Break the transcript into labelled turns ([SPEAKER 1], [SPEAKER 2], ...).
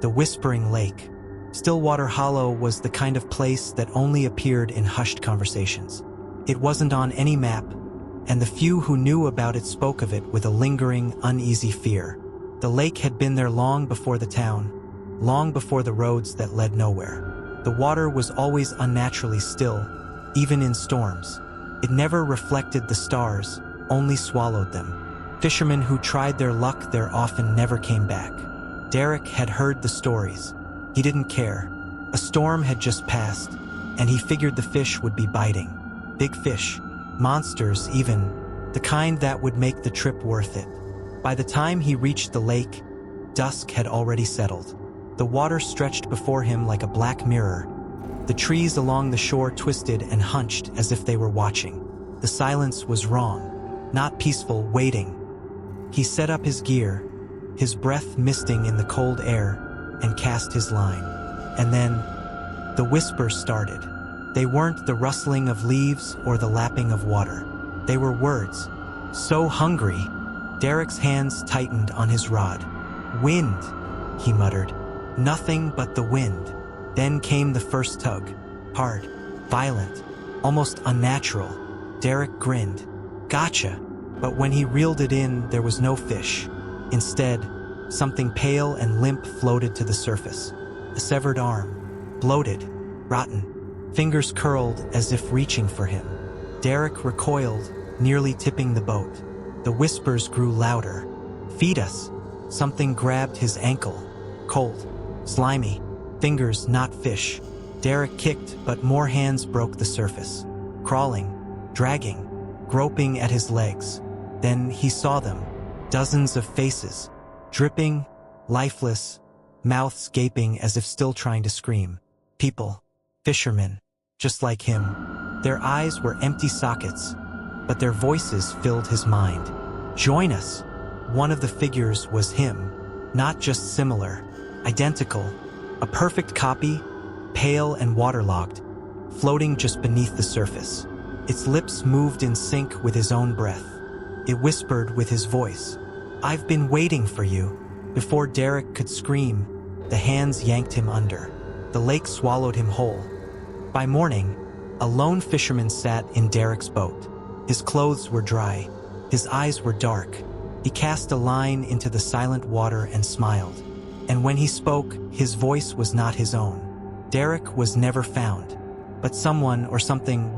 [SPEAKER 1] the Whispering Lake. Stillwater Hollow was the kind of place that only appeared in hushed conversations. It wasn't on any map, and the few who knew about it spoke of it with a lingering, uneasy fear. The lake had been there long before the town, long before the roads that led nowhere. The water was always unnaturally still, even in storms. It never reflected the stars, only swallowed them. Fishermen who tried their luck there often never came back. Derek had heard the stories. He didn't care. A storm had just passed, and he figured the fish would be biting. Big fish, monsters even, the kind that would make the trip worth it. By the time he reached the lake, dusk had already settled. The water stretched before him like a black mirror. The trees along the shore twisted and hunched as if they were watching. The silence was wrong, not peaceful, waiting. He set up his gear, his breath misting in the cold air, and cast his line. And then, the whispers started. They weren't the rustling of leaves or the lapping of water. They were words. So hungry. Derek's hands tightened on his rod. "Wind," he muttered. "Nothing but the wind." Then came the first tug. Hard, violent, almost unnatural. Derek grinned. "Gotcha." But when he reeled it in, there was no fish. Instead, something pale and limp floated to the surface. A severed arm. Bloated, rotten. Fingers curled as if reaching for him. Derek recoiled, nearly tipping the boat. The whispers grew louder. "Feed us." Something grabbed his ankle. Cold, slimy, fingers not fish. Derek kicked, but more hands broke the surface. Crawling, dragging, groping at his legs. Then he saw them. Dozens of faces. Dripping, lifeless, mouths gaping as if still trying to scream. People. Fishermen. Just like him. Their eyes were empty sockets, but their voices filled his mind. "Join us." One of the figures was him. Not just similar. Identical. A perfect copy, pale and waterlogged, floating just beneath the surface. Its lips moved in sync with his own breath. It whispered with his voice, "I've been waiting for you." Before Derek could scream, the hands yanked him under. The lake swallowed him whole. By morning, a lone fisherman sat in Derek's boat. His clothes were dry. His eyes were dark. He cast a line into the silent water and smiled. And when he spoke, his voice was not his own. Derek was never found, but someone or something